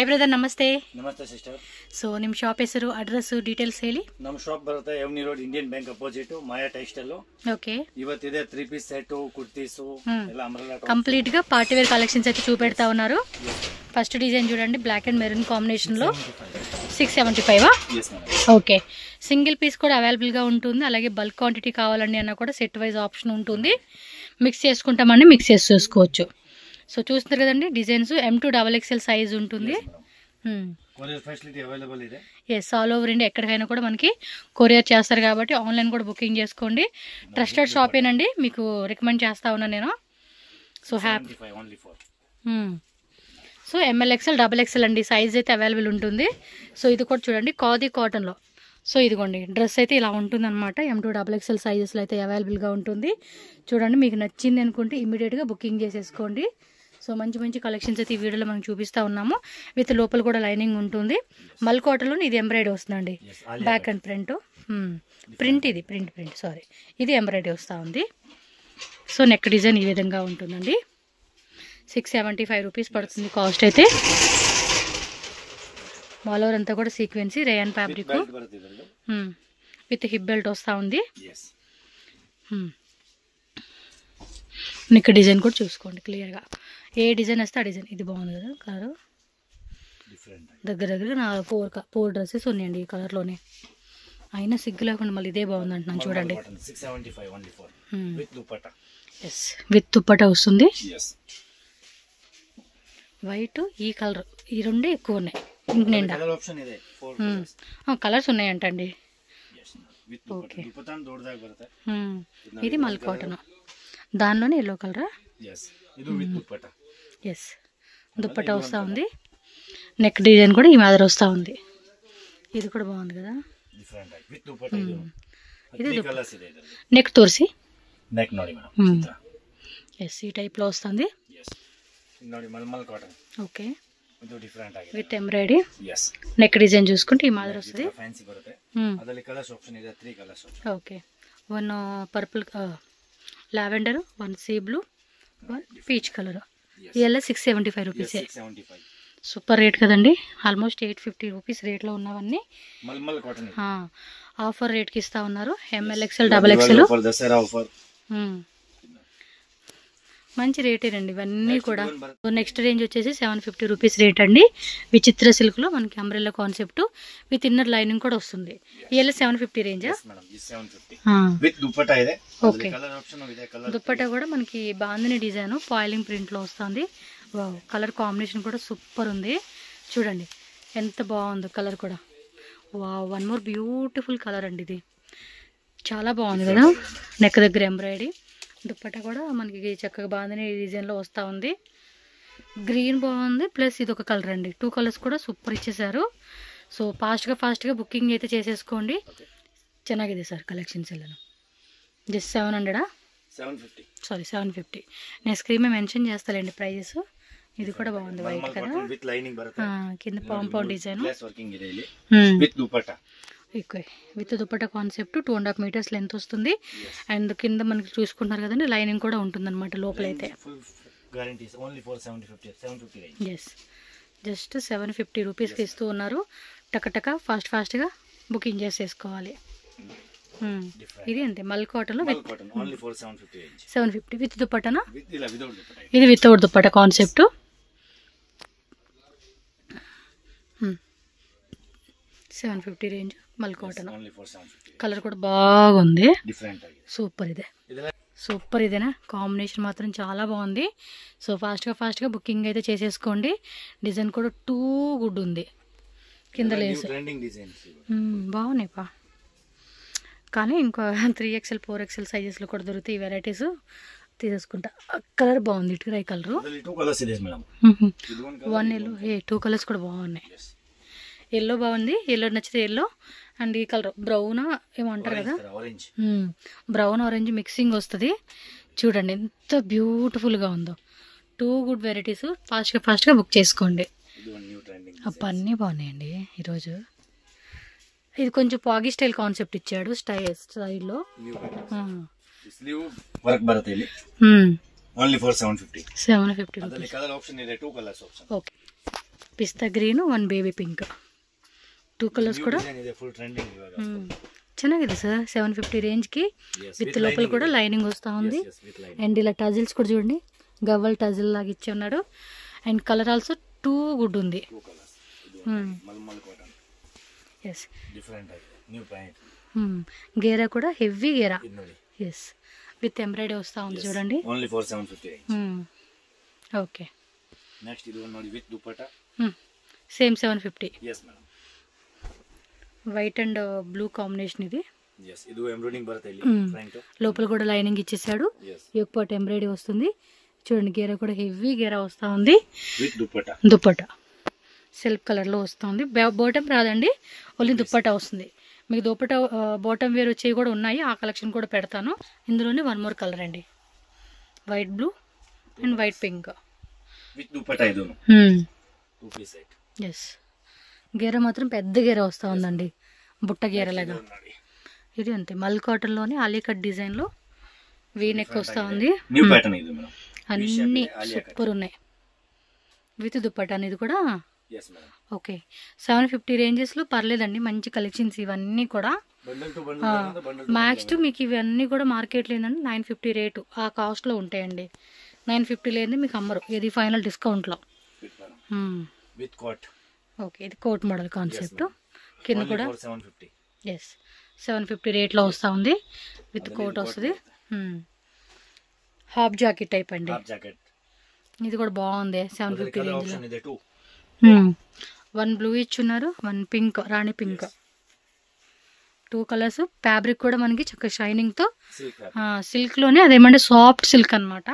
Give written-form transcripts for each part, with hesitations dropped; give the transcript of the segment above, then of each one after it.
Hi brother, ನಮಸ್ತೆ. ನಮಸ್ತೆ sister. So ನಿಮ್ಮ ಶಾಪ್ ಹೆಸರು, ಅಡ್ರೆಸ್, ಡೀಟೇಲ್ಸ್ ಹೇಳಿ. ನಮ್ಮ ಶಾಪ್ ಬರುತ್ತೆ avenue road, Indian bank opposite, Maya textile. Okay. ಇವತ್ತಿದೆ 3 ಪೀಸ್ ಸೆಟ್, కుర్తీస్ ಎಲ್ಲ అంబ్రెల్లా కంప్లీట్ గా పార్టీ వేర్ కలెక్షన్స్ అయితే చూపెడతా ఉన్నారు. ఫస్ట్ డిజైన్ చూడండి, బ్లాక్ అండ్ మెరూన్ కాంబినేషన్ లో 675. ఓకే. సింగిల్ పీస్ కూడా అవైలబుల్ గా ఉంటుంది. అలాగే బల్క్ క్వాంటిటీ కావాలండి అన్న కూడా సెట్ వైజ్ ఆప్షన్ ఉంటుంది. మిక్స్ చేసుకుంటామండి, మిక్స్ చేసి చూసుకోవచ్చు. సో చూస్తున్నారు కదండి డిజైన్స్. M2 XXL సైజ్ ఉంటుంది. కొరియర్ ఫెసిలిటీ అవైలబుల్ ಇದೆ. ఎస్, ఆల్ ఓవర్ ఇండియా ఎక్కడికైనా కూడా మనకి కొరియర్ చేస్తారు కాబట్టి ఆన్లైన్ కూడా బుకింగ్ చేసుకోండి. ట్రస్టెడ్ షాపేనండి, మీకు రికమెండ్ చేస్తా ఉన్నాను నేను. So happy. So ML XL XXL అండి సైజ్ అయితే అవైలబుల్ ఉంటుంది. సో ఇది కూడా చూడండి, ఖాదీ కాటన్లో. సో ఇదిగోండి డ్రెస్ అయితే ఇలా ఉంటుంది అనమాట. M2 XXL సైజెస్లో అయితే అవైలబుల్గా ఉంటుంది. చూడండి, మీకు నచ్చింది అనుకుంటే ఇమీడియట్గా బుకింగ్ చేసేసుకోండి. సో మంచి మంచి కలెక్షన్స్ అయితే ఈ వీడియోలో మనం చూపిస్తూ ఉన్నాము. విత్ లోపల కూడా లైనింగ్ ఉంటుంది. మల్ కాటన్లో ఇది ఎంబ్రాయిడరీ వస్తుందండి, బ్యాక్ అండ్ ప్రింట్. ఇది ప్రింట్ సారీ, ఇది ఎంబ్రాయిడరీ వస్తూ ఉంది. సో నెక్ డిజైన్ ఈ విధంగా ఉంటుందండి. 675 రూపీస్ పడుతుంది కాస్ట్ అయితే. ఆల్ ఓవర్ అంతా కూడా sequence rayon fabric with hip belt వస్తూ ఉంది. నెక్ డిజైన్ కూడా చూసుకోండి క్లియర్గా. ఏ డిజైన్ వస్తే ఆ డిజైన్. ఇది బాగుంది కదా కలర్. దగ్గర నా 4 డ్రెస్సెస్ ఉన్నాయండి ఈ కలర్లోనే. అయినా సిగ్గు లేకుండా మళ్ళీ ఇదే బాగుంది అంటున్నాను చూడండి. ఎస్, విత్ దుప్పట్టా వస్తుంది. వైట్, ఈ కలర్, ఈ రెండే ఎక్కువ ఉన్నాయి. నిండా కలర్స్ ఉన్నాయంటండి. ఓకే. ఇది మల్ కాటన్, దానిలోనే ఎల్లో కలరా. ఎస్, దుప్పట్టా వస్తూ ఉంది. నెక్ డిజైన్ కూడా ఈ మాదిరి వస్తూ ఉంది. ఇది కూడా బాగుంది కదా. ఇది నెక్ తోర్సి ఎస్, ఈ టైప్లో వస్తుంది. Okay. With embroidery neck design చూసుకుంటే ఈ మాదిరి వస్తుంది. Okay. 1 purple, lavender, 1 sea blue, 1 peach colour. ఇవల్ల 675 రూపీసే. సూపర్ రేట్ కదండి. ఆల్మోస్ట్ 850 రూపీస్ రేట్లో ఉన్నవన్నీ ఆఫర్ రేట్కి ఇస్తా ఉన్నారు. ML XL XXL మంచి రేటేనండి ఇవన్నీ కూడా. నెక్స్ట్ రేంజ్ వచ్చేసి 750 రూపీస్ రేట్ అండి. విచిత్ర సిల్క్లో మనకి umbrella concept with inner lining కూడా వస్తుంది. ఇవల్ల 750 రేంజా. ఓకే. దుప్పట్టా కూడా మనకి బాందిని డిజైన్ ఫాయిలింగ్ ప్రింట్లో వస్తుంది. వావ్, కలర్ కాంబినేషన్ కూడా సూపర్ ఉంది. చూడండి ఎంత బాగుందో కలర్ కూడా. వావ్, 1 మోర్ బ్యూటిఫుల్ కలర్ అండి ఇది. చాలా బాగుంది కదా. నెక్ దగ్గర ఎంబ్రాయిడరీ, దుప్పట్టా కూడా మనకి చక్కగా బాందిని డిజైన్లో వస్తూ ఉంది. గ్రీన్ బాగుంది, ప్లస్ ఇది ఒక కలర్ అండి. 2 కలర్స్ కూడా సూపర్ ఇచ్చేసారు. సో ఫాస్ట్గా బుకింగ్ అయితే చేసేసుకోండి. ಚೆನ್ನಾಗಿದೆ ಸರ್ ಕಲೆಕ್ಷನ್ಸ್ ಎಲ್ಲನೂ. జస్ట్ 750. నేను స్క్రీన్ మీద మెన్షన్ చేస్తానండి ప్రైజెస్. ఇది కూడా బాగుంది, వైట్ కదా. కింద పాంపౌండ్ design with dupatta concept. 2.5 metres length వస్తుంది. అండ్ కింద మనకి చూసుకుంటున్నారు కదండి లైనింగ్ కూడా ఉంటుంది అనమాట లోపలైతే. ఎస్, జస్ట్ 750 రూపీస్కి ఇస్తూ ఉన్నారు. టకటక ఫాస్ట్గా బుకింగ్ చేసేసుకోవాలి. ఇది అంతే, మల్ కాటన్లో 750 విత్ దుప్పట్టనా. ఇది వితౌట్ దుప్పట్టా కాన్సెప్ట్. 750 రేంజ్ మల్ కాటన్. కలర్ కూడా బాగుంది, సూపర్ ఇదేనా. కాంబినేషన్ మాత్రం చాలా బాగుంది. సో ఫాస్ట్గా బుకింగ్ అయితే చేసేసుకోండి. డిజైన్ కూడా టూ గుడ్ ఉంది. కింద లేస్ బాగున్నాయి పా. కానీ ఇంకో 3XL 4XL సైజెస్లో కూడా దొరుకుతాయి ఈ వెరైటీస్. తీసేసుకుంటా. కలర్ బాగుంది, ఇటుకరాయి కలర్. 1 ఎల్లో, 2 కలర్స్ కూడా బాగున్నాయి. ఎల్లో బాగుంది, ఎల్లో నచ్చితే ఎల్లో. అండ్ ఈ కలర్ బ్రౌన్ ఏమంటారు కదా, బ్రౌన్ ఆరెంజ్ మిక్సింగ్ వస్తుంది. చూడండి ఎంత బ్యూటిఫుల్గా ఉందో. 2 గుడ్ వెరైటీస్. ఫాస్ట్గా బుక్ చేసుకోండి. అన్నీ బాగున్నాయండి ఈరోజు. ఇది కొంచెం పాగి స్టైల్ కాన్సెప్ట్ ఇచ్చాడు, స్టైల్లో. ఓకే. ಪಿಸ್ತಾ ಗ್ರೀನು, ಒಂದು ಬೇಬಿ ಪಿಂಕ್, 2 ಕಲರ್ಸ್ ಕೂಡ ಫುಲ್ ಟ್ರೆಂಡಿಂಗ್ ಇವಾಗ. ಚೆನ್ನಾಗಿದೆ ಸರ್. 750 ರೇಂಜ್కి విత్ లోపల కూడా లైనింగ్ వస్తూ ఉంది. అండ్ ఇలా టజిల్స్ కూడా చూడండి, గవ్వల్ టజిల్ లాగా ఇచ్చి ఉన్నాడు. అండ్ కలర్ ఆల్సో 2 గుడ్ ఉంది. ఎస్, గేరా కూడా heavy Gera. Yes, with embroidery వస్తూ ఉంది చూడండి. Only for 750 range. Okay, next ఇది ನೋಡಿ with dupatta. Same 750. Yes madam. White and blue combination ఇది. yes ಇದು ఎంబ్రాయిడింగ్ బರುತ್ತೆ ಇಲ್ಲಿ ఫ్రంట్. లోపల కూడా లైనింగ్ ఇచ్చేసాడు. యోక్ పార్ట్ ఎంబ్రాయిడరీ వస్తుంది చూడండి. గేరా కూడా హెవీ గేరా వస్తూ ఉంది. విత్ దుపట్టా. దుపట్టా సెల్ఫ్ కలర్లో వస్తుంది. బాటమ్ రాదండి, ఓన్లీ దుపట్టా వస్తుంది. మీకు దుపట్టా బాటమ్ వేర్ వచ్చేవి కూడా ఉన్నాయి, ఆ కలెక్షన్ కూడా పెడతాను. ఇందులోనే 1 more కలర్ అండి, white blue and white pink with dupatta. ఇది 2 పీస్ సెట్. ఎస్, గేర మాత్రం పెద్ద గేర వస్తూ ఉందండి, బుట్ట గేరలాగా. ఇది అంతే మల్ కాటన్లోనే అలీకట్ డిజైన్లో వీ నెక్ వస్తూ ఉంది. అన్నీ సూపర్ ఉన్నాయి విత్ దుపట్టా. ఇది కూడా ఓకే. 750 రేంజెస్లో పర్లేదండి, మంచి కలెక్షన్స్ ఇవన్నీ కూడా. మ్యాక్స్ టు మీకు ఇవన్నీ కూడా మార్కెట్లో ఏంటంటే 950 రేటు, ఆ కాస్ట్లో ఉంటాయండి. 950 లేని మీకు అమ్మరు, ఇది ఫైనల్ డిస్కౌంట్లో. ఓకే, ఇది కోట్ మోడల్ కాన్సెప్ట్. కింద కూడా ఎస్ 750 రేట్లో వస్తూ ఉంది. విత్ కోట్ వస్తుంది. హాఫ్ జాకెట్ టైప్ అండి. ఇది కూడా బాగుంది 750 రేంజ్లో. 1 బ్లూ ఇచ్చున్నారు, 1 పింక్, రాణి పింక్, 2 కలర్స్. ఫ్యాబ్రిక్ కూడా మనకి చక్కగా షైనింగ్తో, సిల్క్లోనే అదేమంటే సాఫ్ట్ సిల్క్ అనమాట,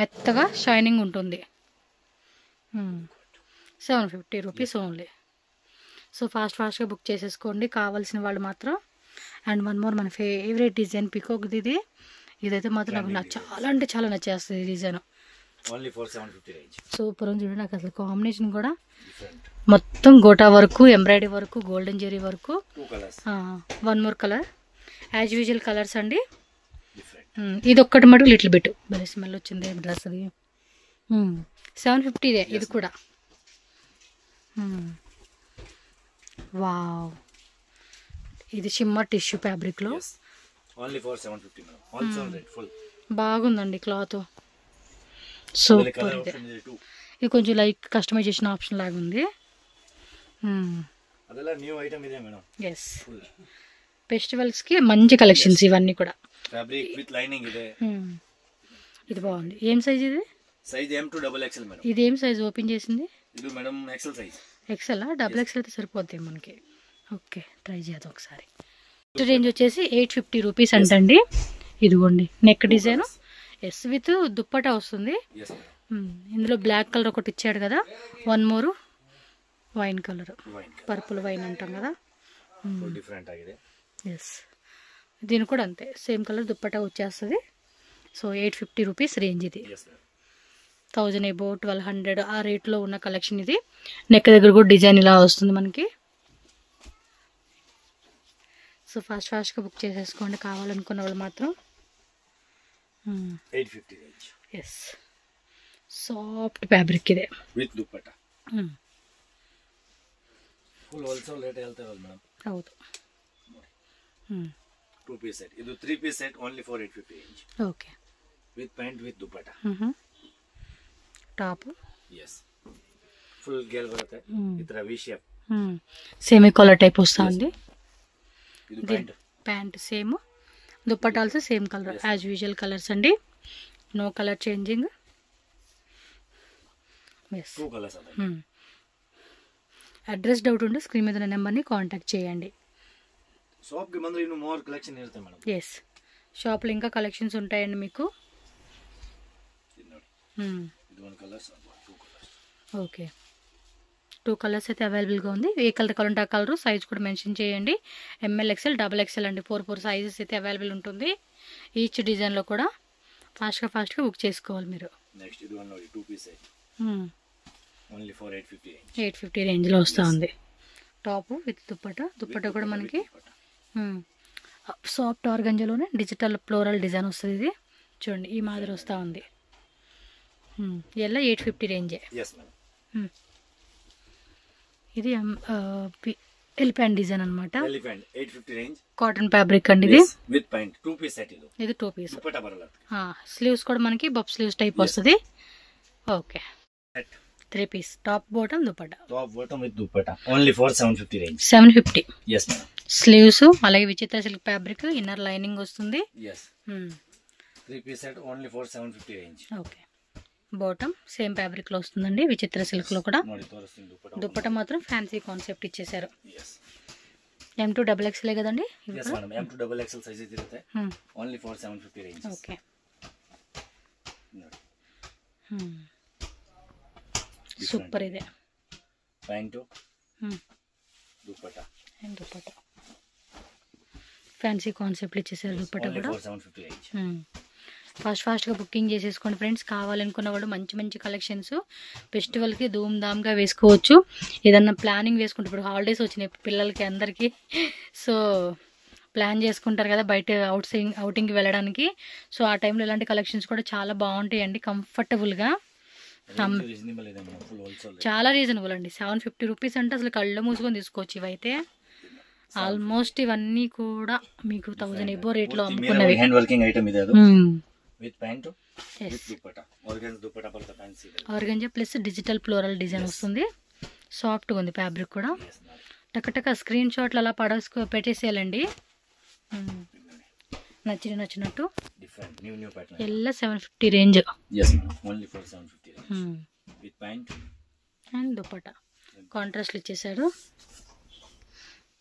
మెత్తగా షైనింగ్ ఉంటుంది. 750 రూపీస్ ఓన్లీ. సో ఫాస్ట్గా బుక్ చేసేసుకోండి కావాల్సిన వాళ్ళు మాత్రం. అండ్ 1 more మన ఫేవరెట్ డిజైన్ పికాక్ది ఇది. ఇదైతే మాత్రం నాకు చాలా అంటే చాలా నచ్చేస్తుంది ఈ డిజైన్. సూపర్ ఉంది చూడండి. నాకు అసలు కాంబినేషన్ కూడా మొత్తం గోటా వరకు, ఎంబ్రాయిడరీ వరకు, గోల్డెన్ జెరీ వరకు. 1 more colour, as usual colours అండి. ఇది ఒక్కటి మటుకు లిటిల్ బిట్ భలే స్మెల్ వచ్చింది డ్రెస్ అది. 750 ఇదే ఇది కూడా. వావ్, ఇది షిమ్మర్ టిష్యూ ఫ్యాబ్రిక్లో బాగుందండి క్లాత్. సూపర్. ఇది కొంచెం లైక్ కస్టమైజేషన్ ఆప్షన్ లాగా ఉంది. ఎస్, ఫెస్టివల్స్కి మంచి కలెక్షన్స్ ఇవన్నీ కూడా. ఇది బాగుంది. ఏం సైజ్ ఇది? M2XXL madam. ఇది ఏం సైజ్ ఓపెన్ చేసింది? ఇది madam XL size. XL XXL అయితే సరిపోద్ది మనకి. ఓకే, ట్రై చేద్దాం ఒకసారి. రేంజ్ వచ్చేసి 850 రూపీస్ అంటండి. ఇదిగోండి neck design. Yes, with dupatta వస్తుంది. ఇందులో బ్లాక్ కలర్ ఒకటి ఇచ్చాడు కదా, 1 more wine colour, purple wine అంటాం కదా. ఎస్, దీని కూడా అంతే సేమ్ కలర్ దుప్పటా వచ్చేస్తుంది. సో 850 రూపీస్ రేంజ్ ఇది. 1000 అబౌవ్ 1200 ఆ రేట్లో ఉన్న కలెక్షన్ ఇది. నెక్ దగ్గర కూడా డిజైన్ ఇలా వస్తుంది మనకి. సో ఫాస్ట్గా బుక్ చేసేసుకోండి కావాలనుకున్న వాళ్ళు మాత్రం. 850 రేంజ్. ఎస్, సాఫ్ట్ ఫ్యాబ్రిక్ ఇదే with dupatta. Full wholesale rate ಹೇಳ್ತಾರೆ ಮೇಡಂ. ಹೌದು. 2 ಪೀಸ್ ಸೆಟ್. ಇದು 3 piece set only for 850 range. Okay, with pant with dupatta. Top. Yes, full ಗೇಲ್ ಬರುತ್ತೆ ಈ ತರ V shape. Same collar type వస్తుంది. ಇದು pant. Pant same, dupatta also same colour as usual colours అండి. No colour changing. Yes, 2 colours అదే. Address doubt ఉంటే screen మీద ఉన్న నెంబర్ని కాంటాక్ట్ చేయండి. షాప్కి ಬಂದ್ರೆ ಇನ್ನು మోర్ కలెక్షన్ ಇರುತ್ತೆ ಮೇಡಂ. ఎస్, షాప్లో ఇంకా కలెక్షన్స్ ఉంటాయండి మీకు. ఇది 1 కలర్స్, 2 కలర్స్. ఓకే, 2 కలర్స్ అయితే అవైలబుల్గా ఉంది. ఏ కలర్ కావాలంటే ఆ కలర్, సైజ్ కూడా మెన్షన్ చేయండి. ML XL XXL అండి, 4 సైజెస్ అయితే అవైలబుల్ ఉంటుంది. ఈచ్ డిజైన్లో కూడా ఫాస్ట్గా బుక్ చేసుకోవాలి మీరు. నెక్స్ట్ ఇది 2 పీస్ సెట్. ఓన్లీ ఫర్ 850 రేంజ్లో వస్తూ ఉంది. టాప్ విత్ దుపట్టా కూడా మనకి సాఫ్ట్ ఆర్గంజాలోనే డిజిటల్ ఫ్లోరల్ డిజైన్ వస్తుంది. ఇది చూడండి ఈ మాదిరి వస్తూ ఉంది. ఎలా 850 రేంజే. ఇది ఎలిఫెంట్ డిజైన్ అనమాట. ఎలిఫెంట్ 850 రేంజ్ కాటన్ ఫ్యాబ్రిక్ అండి ఇది. విత్ పాయింట్ 2 పీస్ సెట్ ఇది. ఇది 2 పీస్. దుపట్టా బరలత్. స్లీవ్స్ కూడా మనకి బబ్ స్లీవ్స్ టైప్ వస్తుంది. Okay. 3 piece top bottom dupatta. Top bottom with dupatta only for 750 range. 750. yes madam. Sleeves అలాగే Vichitra silk fabric, inner lining వస్తుంది. yes 3 piece set only for 750 range. Okay. Bottom same fabric లో వస్తుందండి, విచిత్ర silk లో కూడా. దుపట్టా మాత్రం ఫ్యాన్సీ కాన్సెప్ట్ ఇచ్చేసారు. M2 XXL కదండి. yes madam M2 XXL size ఇదిರುತ್ತೆ. Only for 750 range. Okay. Super. ఇదే pant dupatta and dupatta fancy concept ఇచ్చేసారు. దుపట్టా కూడా 750 రేంజ్. ఫాస్ట్గా బుకింగ్ చేసేసుకోండి ఫ్రెండ్స్. కావాలనుకున్న వాడు మంచి మంచి కలెక్షన్స్ ఫెస్టివల్కి ధూమ్ ధామ్గా వేసుకోవచ్చు. ఏదన్నా ప్లానింగ్ వేసుకుంటే ఇప్పుడు హాలిడేస్ వచ్చినాయి పిల్లలకి అందరికీ, సో ప్లాన్ చేసుకుంటారు కదా బయట అవుటింగ్కి వెళ్ళడానికి. సో ఆ టైంలో ఇలాంటి కలెక్షన్స్ కూడా చాలా బాగుంటాయండి, కంఫర్టబుల్గా. చాలా రీజనబుల్ అండి. 750 రూపీస్ అంటే అసలు కళ్ళు మూసుకొని తీసుకోవచ్చు. ఇవైతే ఆల్మోస్ట్ ఇవన్నీ కూడా మీకు 1000 ఎబో రేట్లో అమ్ముకున్నవి. హ్యాండ్ వర్కింగ్ ఐటమ్ ఇది. With pant with dupatta organza dupatta పడతా fancy organza plus digital floral design వస్తుంది. సాఫ్ట్గా ఉంది ఫ్యాబ్రిక్ కూడా. టకటక స్క్రీన్ షాట్లు అలా పెట్టేసేయాలండి నచ్చినట్టు. Different new pattern. ఎల్ల 750 range. yes only for 750 range. With pant and dupatta contrast ఇచ్చేసాడు.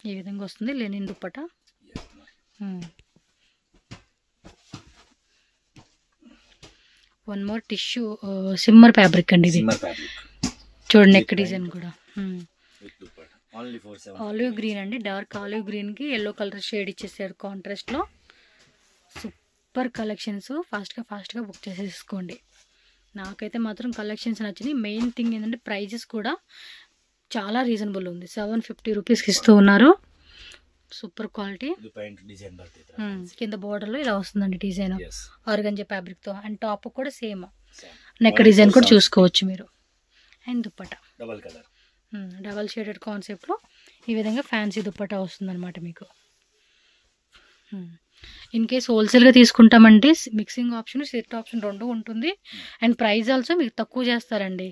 ఈ విధంగా వస్తుంది linen dupatta. One more tissue shimmer fabric అండి ఇది. చూడండి నెక్ డిజైన్ కూడా. ఆలివ్ గ్రీన్ అండి, డార్క్ ఆలివ్ గ్రీన్కి ఎల్లో కలర్ షేడ్ ఇచ్చేసాడు కాంట్రాస్ట్లో. Super collections. ఫాస్ట్గా బుక్ చేసేసుకోండి. నాకైతే మాత్రం కలెక్షన్స్ నచ్చినాయి. మెయిన్ థింగ్ ఏంటంటే ప్రైజెస్ కూడా చాలా రీజనబుల్ ఉంది. 750 రూపీస్కి ఇస్తూ ఉన్నారు. Super quality. కింద బోర్డర్లో ఇలా వస్తుందండి డిజైన్ ఆర్గంజా ఫ్యాబ్రిక్తో. అండ్ టాప్ కూడా సేమ్ నెక్ డిజైన్ కూడా చూసుకోవచ్చు మీరు. అండ్ దుపట్టా డబల్ షేడెడ్ కాన్సెప్ట్లో ఈ విధంగా ఫ్యాన్సీ దుపట్టా వస్తుందన్నమాట మీకు. ఇన్ కేస్ హోల్సేల్గా తీసుకుంటామంటే మిక్సింగ్ ఆప్షన్, సెట్ ఆప్షన్ 2 ఉంటుంది. అండ్ ప్రైస్ ఆల్సో మీకు తక్కువ చేస్తారండి.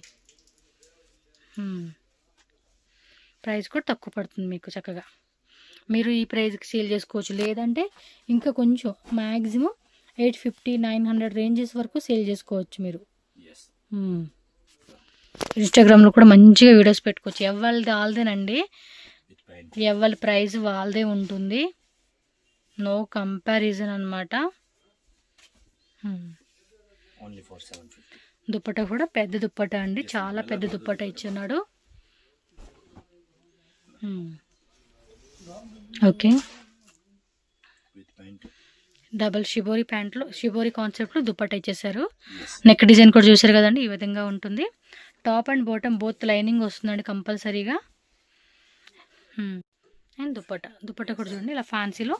ప్రైస్ కూడా తక్కువ పడుతుంది మీకు. చక్కగా మీరు ఈ ప్రైస్కి సేల్ చేసుకోవచ్చు. లేదంటే ఇంకా కొంచెం మ్యాక్సిమం 850-900 రేంజెస్ వరకు సేల్ చేసుకోవచ్చు మీరు. ఇన్స్టాగ్రామ్లో కూడా మంచిగా వీడియోస్ పెట్టుకోవచ్చు. ఎవరిది వాళ్ళదేనండి, ఎవరి ప్రైస్ వాళ్ళదే ఉంటుంది. నో కంపారిజన్ అనమాట. దుపట్టా కూడా పెద్ద దుపట్టా అండి, చాలా పెద్ద దుపట్టా ఇచ్చున్నాడు. ఓకే. డబల్ షిబోరి ప్యాంట్లో షిబోరి కాన్సెప్ట్లో దుపట్టా ఇచ్చేసారు. నెక్ డిజైన్ కూడా చూసారు కదండి, ఈ విధంగా ఉంటుంది. Top and bottom both lining వస్తుందండి కంపల్సరీగా. అండ్ దుపట్టా కూడా చూడండి ఇలా ఫ్యాన్సీలో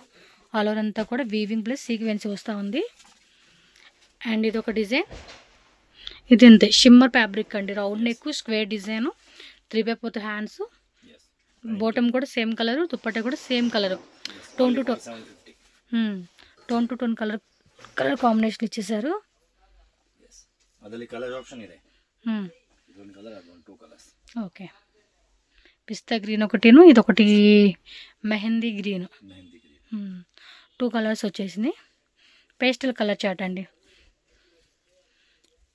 ఆల్ ఓవర్ అంతా కూడా వీవింగ్ ప్లస్ సీక్వెన్స్ వస్తూ ఉంది. అండ్ ఇది ఒక డిజైన్. ఇది అంతే షిమ్మర్ ఫ్యాబ్రిక్ అండి, round neck, square design, 3/4 hands. Bottom కూడా సేమ్ కలరు, దుపట్టా కూడా same colour. Tone to tone colour combination ఇచ్చేసారు. ఓకే. పిస్తా గ్రీన్ ఒకటిను, ఇది ఒకటి మెహందీ గ్రీన్. 2 కలర్స్ వచ్చేసింది. పేస్టల్ కలర్ చాట్ అండి,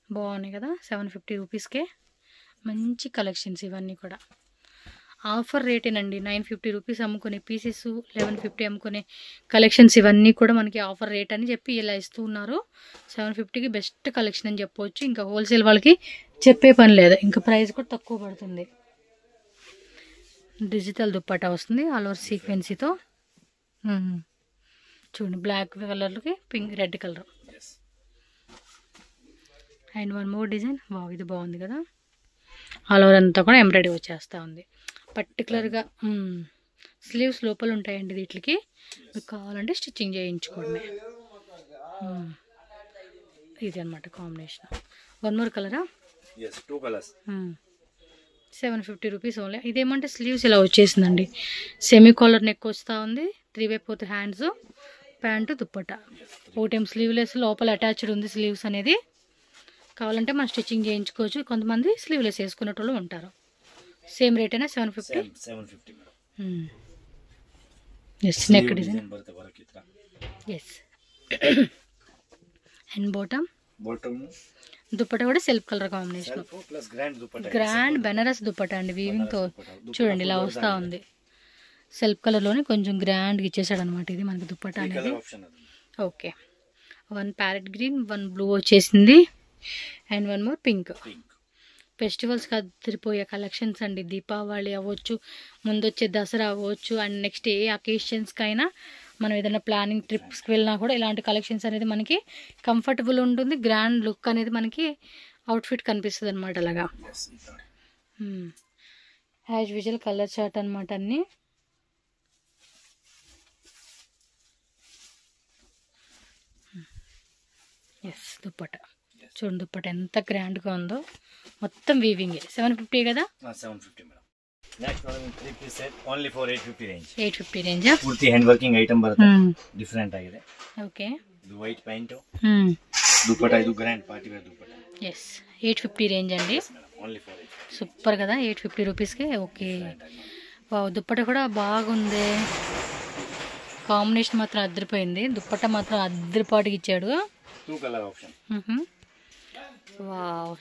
బాగున్నాయి కదా. 750 రూపీస్కే మంచి కలెక్షన్స్ ఇవన్నీ కూడా. ఆఫర్ రేటేనండి. 950 రూపీస్ అమ్ముకునే పీసెస్ 1150 అమ్ముకునే కలెక్షన్స్ ఇవన్నీ కూడా మనకి ఆఫర్ రేట్ అని చెప్పి ఇలా ఇస్తూ ఉన్నారు. 750కి బెస్ట్ కలెక్షన్ అని చెప్పవచ్చు. ఇంకా హోల్సేల్ వాళ్ళకి చెప్పే పని లేదు, ఇంకా ప్రైస్ కూడా తక్కువ పడుతుంది. డిజిటల్ దుప్పట్టా వస్తుంది ఆల్ ఓవర్ సీక్వెన్సీతో. చూడండి బ్లాక్ కలర్కి pink red colour. And one more design. Wow, ఇది బాగుంది కదా. ఆల్ ఓవర్ అంతా కూడా ఎంబ్రాయిడరీ వచ్చేస్తూ ఉంది. పర్టికులర్గా స్లీవ్స్ లోపల ఉంటాయండి వీటికి. మీకు కావాలంటే స్టిచ్చింగ్ చేయించుకోవడమే. ఇది అనమాట కాంబినేషన్. వన్ మోర్ కలరా? yes 2 colours. 750 rupees only. ఇదేమంటే స్లీవ్స్ ఇలా వచ్చేసిందండి, సెమీ కాలర్ నెక్ వస్తూ ఉంది, 3/4 హ్యాండ్స్, ప్యాంటు దుప్పట్టా. ఒకటేం స్లీవ్లెస్, లోపల అటాచ్డ్ ఉంది స్లీవ్స్ అనేది. కావాలంటే మనం స్టిచ్చింగ్ చేయించుకోవచ్చు. కొంతమంది స్లీవ్లెస్ వేసుకునేటోళ్ళు ఉంటారు. సేమ్ రేట్ అయినా 750. 750 madam. Yes, neck design. Yes. And bottom dupatta కూడా self colour combination. Grand Banaras dupatta అండి, వీవింగ్తో చూడండి ఇలా వస్తూ ఉంది. సెల్ఫ్ కలర్లోనే కొంచెం గ్రాండ్గా ఇచ్చేసాడు అనమాట ఇది మనకి దుప్పట్టా అనేది. ఓకే, 1 ప్యారెట్ గ్రీన్, 1 బ్లూ వచ్చేసింది, అండ్ 1 మోర్ పింక్. ఫెస్టివల్స్కి అదిరిపోయే కలెక్షన్స్ అండి. దీపావళి అవ్వచ్చు, ముందొచ్చే దసరా అవ్వచ్చు, అండ్ నెక్స్ట్ ఏ అకేషన్స్కైనా మనం ఏదైనా ప్లానింగ్ ట్రిప్స్కి వెళ్ళినా కూడా ఇలాంటి కలెక్షన్స్ అనేది మనకి కంఫర్టబుల్ ఉంటుంది. గ్రాండ్ లుక్ అనేది మనకి అవుట్ఫిట్ కనిపిస్తుంది అనమాట. అలాగా యాజ్ యూజువల్ కలర్ చార్ట్ అనమాట అన్నీ. ఎస్, దుప్పట్టా చూడండి, దుప్పట్టా ఎంత గ్రాండ్గా ఉందో. మొత్తం వీవింగ్. 750 కదా? 750 మేడం. నెక్స్ట్ మనం 3 piece set only for 850 range. 850 range. ಪೂರ್ತಿ ಹ್ಯಾಂಡ್ ವರ್ಕಿಂಗ್ ಐಟಮ್ ಬರುತ್ತೆ, ಡಿಫರೆಂಟ್ ಆಗಿದೆ. ಓಕೆ, ಇದು ವೈಟ್ ಪ್ಯಾಂಟ್, దుపట్టా, ఇది grand party wear dupatta. Yes, 850 range అండి. Only for 850. సూపర్ కదా, 850 రూపీస్కి. ఓకే, వావ్, దుపట్టా కూడా బాగుంది. కాంబినేషన్ మాత్రం అద్దరిపోయింది. దుపట్టా మాత్రం అద్దరిపాటుకి ఇచ్చాడు. 2 కలర్ ఆప్షన్. వావ్,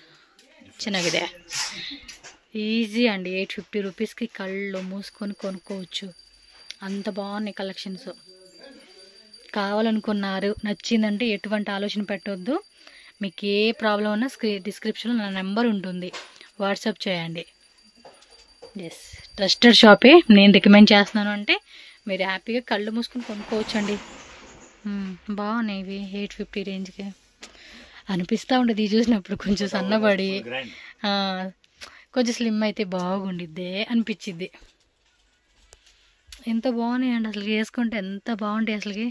చిన్నగిదే. ఈజీ అండి, 850 రూపీస్కి కళ్ళు మూసుకొని కొనుక్కోవచ్చు. అంత బాగున్నాయి కలెక్షన్స్. కావాలనుకున్నారు, నచ్చిందంటే ఎటువంటి ఆలోచన పెట్టవద్దు. మీకు ఏ ప్రాబ్లం ఉన్నా డిస్క్రిప్షన్లో నా నెంబర్ ఉంటుంది, వాట్సాప్ చేయండి. ఎస్, ట్రస్టెడ్ షాపే, నేను రికమెండ్ చేస్తున్నాను. అంటే మీరు హ్యాపీగా కళ్ళు మూసుకొని కొనుక్కోవచ్చు అండి. బాగున్నాయి ఇవి 850 రేంజ్కి. అనిపిస్తూ ఉంటుంది ఇది చూసినప్పుడు, కొంచెం సన్నబడి కొంచెం స్లిమ్ అయితే బాగుండిద్దే అనిపించిద్ది. ఎంత బాగున్నాయండి అసలు, వేసుకుంటే ఎంత బాగుంటాయి అసలుకి.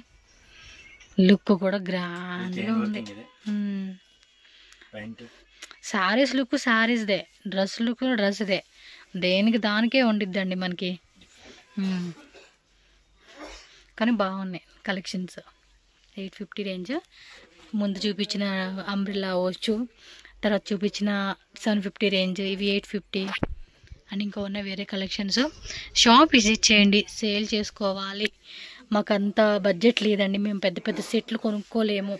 లుక్ కూడా గ్రాండ్గా ఉంది. శారీస్ లుక్ శారీస్దే, డ్రెస్ లుక్ డ్రెస్దే, దేనికి దానికే ఉండిద్దండి మనకి. కానీ బాగున్నాయి కలెక్షన్స్. 850 రేంజ్. ముందు చూపించిన అంబ్రిల్లా అవ్వచ్చు, తర్వాత చూపించిన 750 రేంజ్, ఇవి 850. అండ్ ఇంకా ఉన్న వేరే కలెక్షన్స్. షాప్ విజిట్ చేయండి, సేల్ చేసుకోవాలి. మాకంత బడ్జెట్ లేదండి, మేము పెద్ద పెద్ద సెట్లు కొనుక్కోలేము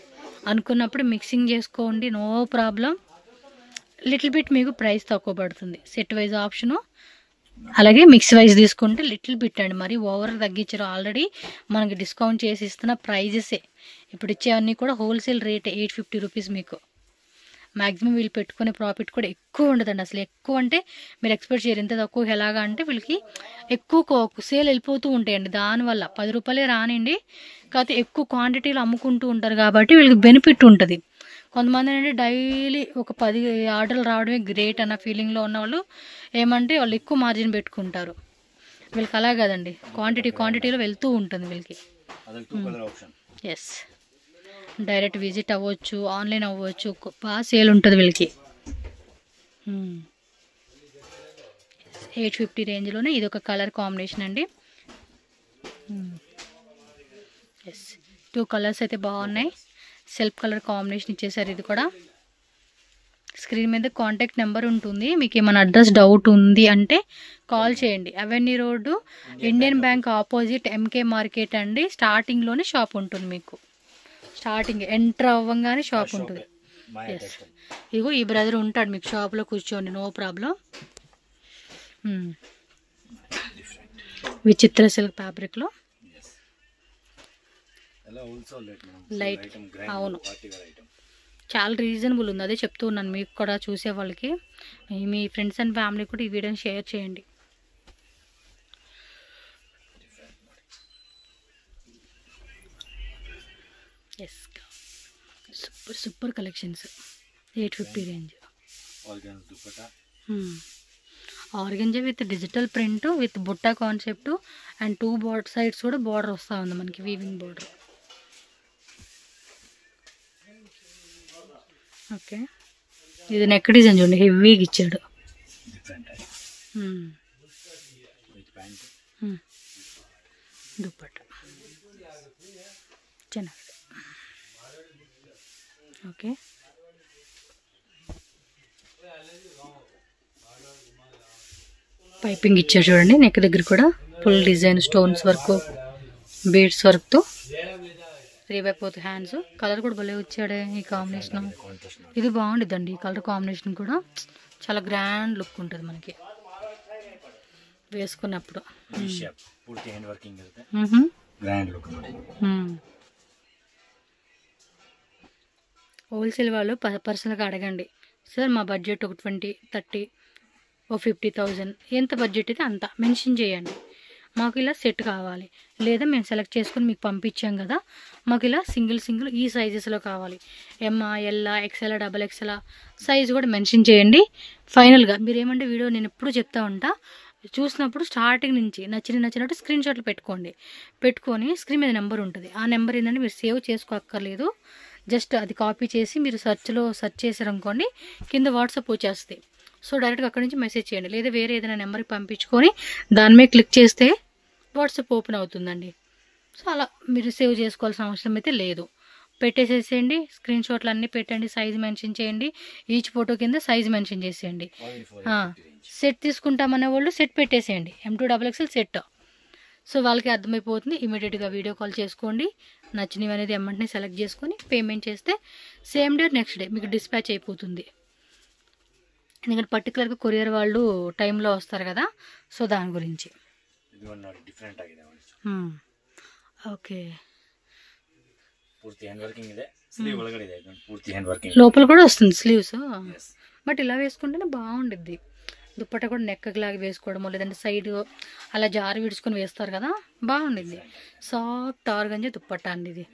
అనుకున్నప్పుడు మిక్సింగ్ చేసుకోండి, నో ప్రాబ్లం. లిటిల్ బిట్ మీకు ప్రైస్ తక్కువ పడుతుంది. సెట్ వైజ్ ఆప్షను, అలాగే మిక్స్ వైజ్ తీసుకుంటే లిటిల్ బిట్ అండి, మరి ఓవర్ తగ్గించారు. ఆల్రెడీ మనకి డిస్కౌంట్ చేసి ఇస్తున్న ప్రైజెసే. ఇప్పుడు ఇచ్చేవన్నీ కూడా హోల్సేల్ రేట్ 850 రూపీస్. మీకు మ్యాక్సిమం వీళ్ళు పెట్టుకునే ప్రాఫిట్ కూడా ఎక్కువ ఉండదండి. అసలు ఎక్కువ అంటే మీరు ఎక్స్పెక్ట్ చేయరు. ఎంత తక్కువ ఎలాగా అంటే వీళ్ళకి ఎక్కువ సేల్ వెళ్ళిపోతూ ఉంటాయండి. దానివల్ల 10 రూపాయలే రానండి, కాకపోతే ఎక్కువ క్వాంటిటీలో అమ్ముకుంటూ ఉంటారు కాబట్టి వీళ్ళకి బెనిఫిట్ ఉంటుంది. కొంతమంది ఏంటంటే డైలీ ఒక 10 ఆర్డర్లు రావడమే గ్రేట్ అన్న ఫీలింగ్లో ఉన్నవాళ్ళు ఏమంటే వాళ్ళు ఎక్కువ మార్జిన్ పెట్టుకుంటారు. వీళ్ళకి అలా కదండి, క్వాంటిటీలో వెళ్తూ ఉంటుంది వీళ్ళకి. ఎస్, డైరెక్ట్ విజిట్ అవ్వచ్చు, ఆన్లైన్ అవ్వచ్చు, బాగా సేల్ ఉంటుంది వీళ్ళకి. 850 రేంజ్లోనే ఇది ఒక కలర్ కాంబినేషన్ అండి. ఎస్, 2 కలర్స్ అయితే బాగున్నాయి. సెల్ఫ్ కలర్ కాంబినేషన్ ఇచ్చేసారు. ఇది కూడా స్క్రీన్ మీద కాంటాక్ట్ నెంబర్ ఉంటుంది. మీకు ఏమైనా అడ్రస్ డౌట్ ఉంది అంటే కాల్ చేయండి. Avenue road, Indian bank opposite, MK market అండి. స్టార్టింగ్లోనే షాప్ ఉంటుంది మీకు. స్టార్టింగ్ ఎంటర్ అవ్వగానే షాప్ ఉంటుంది. ఎస్, ఇగో ఈ బ్రదర్ ఉంటాడు మీకు షాప్లో కూర్చోండి, నో ప్రాబ్లం. విచిత్ర సిల్క్ ఫ్యాబ్రిక్లో లైట్, అవును, చాలా రీజనబుల్ ఉంది. అదే చెప్తూ ఉన్నాను మీకు కూడా, చూసే వాళ్ళకి. మీ ఫ్రెండ్స్ అండ్ ఫ్యామిలీ కూడా ఈ వీడియోని షేర్ చేయండి. Yes, super collections. 850 range. Organza with digital print with butta concept and 2 sides కూడా బార్డర్ వస్తూ ఉంది మనకి, వీవింగ్ బార్డర్. ఓకే, ఇది నెక్ డిజైన్ చూడండి, హెవీగా ఇచ్చాడు. with pant. దుప్పట్ట ಚೆನ್ನಾಗಿದೆ. ఓకే, పైపింగ్ ఇచ్చారు చూడండి. నెక్ దగ్గర కూడా full design stones work, beads వర్క్తో 3/4 హ్యాండ్స్. కలర్ కూడా భలే వచ్చాడే ఈ కాంబినేషన్. ఇది బాగుండిద్దండి ఈ కలర్ కాంబినేషన్ కూడా, చాలా గ్రాండ్ లుక్ ఉంటుంది మనకి వేసుకున్నప్పుడు. పూర్తి hand working grand look. Wholesale వాళ్ళు పర్సనల్గా అడగండి, సార్ మా బడ్జెట్ ఒక 20, 30, ఓ 50,000 ఎంత బడ్జెట్ అయితే అంత మెన్షన్ చేయండి. మాకు ఇలా సెట్ కావాలి, లేదా మేము సెలెక్ట్ చేసుకుని మీకు పంపించాం కదా, మాకు ఇలా సింగిల్ ఈ సైజెస్లో కావాలి, ఎంఆ, ఎల్లా, ఎక్స్ఎల్, XXL సైజు కూడా మెన్షన్ చేయండి. ఫైనల్గా మీరు ఏమంటే వీడియో నేను ఎప్పుడు చెప్తా ఉంటా, చూసినప్పుడు స్టార్టింగ్ నుంచి నచ్చినట్టు స్క్రీన్ షాట్లు పెట్టుకొని స్క్రీన్ మీద నెంబర్ ఉంటుంది. ఆ నెంబర్ ఏంటంటే మీరు సేవ్ చేసుకోక్కర్లేదు, జస్ట్ అది కాపీ చేసి మీరు సెర్చ్ చేసారనుకోండి, కింద వాట్సాప్ వచ్చేస్తుంది. సో డైరెక్ట్గా అక్కడి నుంచి మెసేజ్ చేయండి, లేదా వేరే ఏదైనా నెంబర్కి పంపించుకొని దాని మీద క్లిక్ చేస్తే వాట్సాప్ ఓపెన్ అవుతుందండి. సో అలా మీరు సేవ్ చేసుకోవాల్సిన అవసరం అయితే లేదు, పెట్టేసేసేయండి. స్క్రీన్ షాట్లు అన్నీ పెట్టండి, సైజ్ మెన్షన్ చేయండి, ఈచ్ ఫోటో కింద సైజ్ మెన్షన్ చేసేయండి. సెట్ తీసుకుంటామనే వాళ్ళు సెట్ పెట్టేసేయండి, M2XXL సెట్. సో వాళ్ళకి అర్థమైపోతుంది, ఇమీడియట్గా వీడియో కాల్ చేసుకోండి, నచ్చినవి అనేది ఎమ్మంటనే సెలెక్ట్ చేసుకొని పేమెంట్ చేస్తే సేమ్ డే నెక్స్ట్ డే మీకు డిస్పాచ్ అయిపోతుంది. ఎందుకంటే పర్టికులర్గా కొరియర్ వాళ్ళు టైంలో వస్తారు కదా, సో దాని గురించి. ఓకే, లోపల కూడా వస్తుంది స్లీవ్స్, బట్ ఇలా వేసుకుంటేనే బాగుండిద్ది. దుప్పట్ట కూడా నెక్ లాగా వేసుకోవడమో, లేదంటే సైడ్ అలా జారి విడుచుకొని వేస్తారు కదా, బాగుండిద్ది. సాఫ్ట్ ఆర్గంజా దుప్పట్ట అండి ఇది.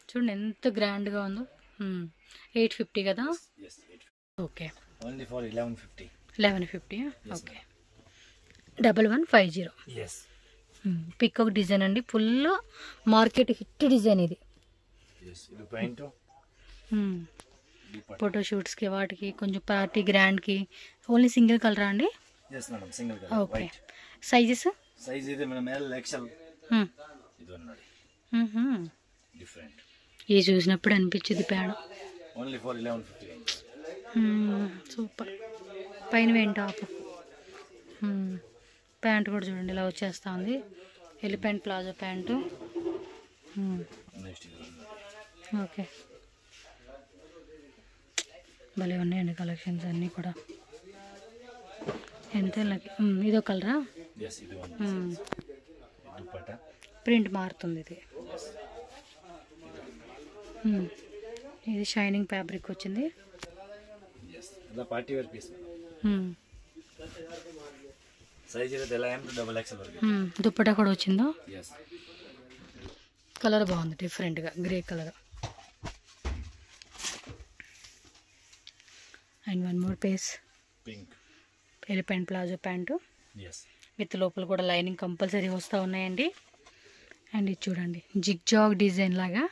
చూడండి ఎంత గ్రాండ్గా ఉందో. 850 కదా. ఓకే, 1150. ఓకే, 1150. పికాక్ డిజైన్ అండి, ఫుల్ మార్కెట్ హిట్ డిజైన్ ఇది. ఫోటోషూట్స్కి వాటికి కొంచెం పార్టీ గ్రాండ్కి ఓన్లీ సింగిల్ కలరా అండి? ఓకే, సైజెస్ ఇది చూసినప్పుడు అనిపించింది పేడ. సూపర్. పైన వేయండి టాప్. ప్యాంట్ కూడా చూడండి ఇలా వచ్చేస్తా ఉంది, ఎలిఫెంట్ ప్లాజో ప్యాంటు. ఓకే, భలే ఉన్నాయండి కలెక్షన్స్ అన్నీ కూడా. ఎంత ఇదో కలరా? ప్రింట్ మారుతుంది ఇది. ఇది షైనింగ్ ఫ్యాబ్రిక్ వచ్చింది. దుప్పటా కూడా వచ్చిందో. కలర్ బాగుంది, డిఫరెంట్గా grey colour. And one more piece elephant palazzo pants with లోపల కూడా లైనింగ్ కంపల్సరీ వస్తూ ఉన్నాయండి. అండ్ ఇది చూడండి జిగ్జాగ్ డిజైన్ లాగా,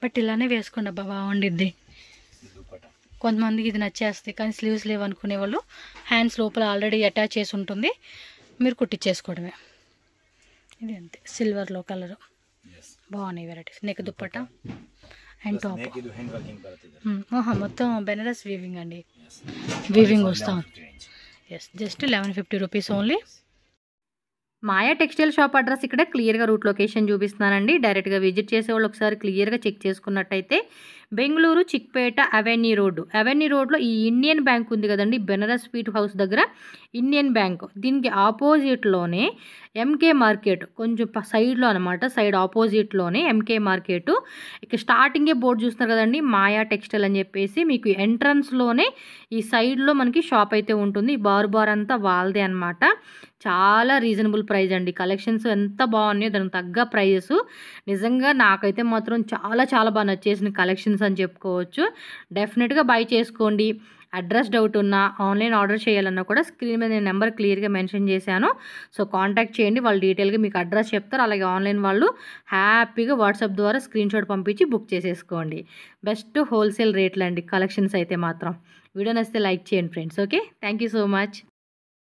బట్ ఇలానే వేసుకోండి అబ్బా బాగుండిద్ది. కొంతమందికి ఇది నచ్చేస్తుంది, కానీ స్లీవ్స్ లేవు అనుకునే వాళ్ళు హ్యాండ్స్ లోపల ఆల్రెడీ అటాచ్ చేసి ఉంటుంది, మీరు కుట్టించేసుకోవడమే. ఇది అంతే, సిల్వర్లో కలరు బాగున్నాయి varieties. Neck dupatta and top. మొత్తం బెనారస్ వీవింగ్ అండి, వీవింగ్ వస్తాం. Yes, just 1150 rupees only. Maya textile shop address ఇక్కడ క్లియర్గా రూట్ లొకేషన్ చూపిస్తున్నానండి. డైరెక్ట్గా విజిట్ చేసేవాళ్ళు ఒకసారి క్లియర్గా చెక్ చేసుకున్నట్టయితే బెంగళూరు చిక్పేట అవెన్యూ రోడ్లో ఈ ఇండియన్ బ్యాంక్ ఉంది కదండి, బెనారస్ స్వీట్ హౌస్ దగ్గర ఇండియన్ బ్యాంక్, దీనికి ఆపోజిట్లోనే ఎంకే మార్కెట్, కొంచెం సైడ్లో అనమాట, సైడ్ ఆపోజిట్లోనే ఎంకే మార్కెట్. ఇక స్టార్టింగే బోర్డు చూస్తున్నారు కదండి మాయా టెక్స్టైల్ అని చెప్పేసి, మీకు ఎంట్రన్స్లోనే ఈ సైడ్లో మనకి షాప్ అయితే ఉంటుంది. బార్ అంతా వాళ్ళదే అనమాట. చాలా రీజనబుల్ ప్రైస్ అండి, కలెక్షన్స్ ఎంత బాగున్నాయో దానికి తగ్గ ప్రైజెస్. నిజంగా నాకైతే మాత్రం చాలా చాలా బాగా నచ్చేసిన కలెక్షన్స్ అని చెప్పుకోవచ్చు. డెఫినెట్గా బై చేసుకోండి. అడ్రస్ డౌట్ ఉన్నా ఆన్లైన్ ఆర్డర్ చేయాలన్నా కూడా స్క్రీన్ మీద నేను నెంబర్ క్లియర్గా మెన్షన్ చేశాను. సో కాంటాక్ట్ చేయండి, వాళ్ళు డీటెయిల్గా మీకు అడ్రస్ చెప్తారు. అలాగే ఆన్లైన్ వాళ్ళు హ్యాపీగా వాట్సాప్ ద్వారా స్క్రీన్ షాట్ పంపించి బుక్ చేసేసుకోండి. బెస్ట్ హోల్సేల్ రేట్లు అండి కలెక్షన్స్ అయితే మాత్రం. వీడియో నచ్చితే లైక్ చేయండి friends. Okay, thank you so much.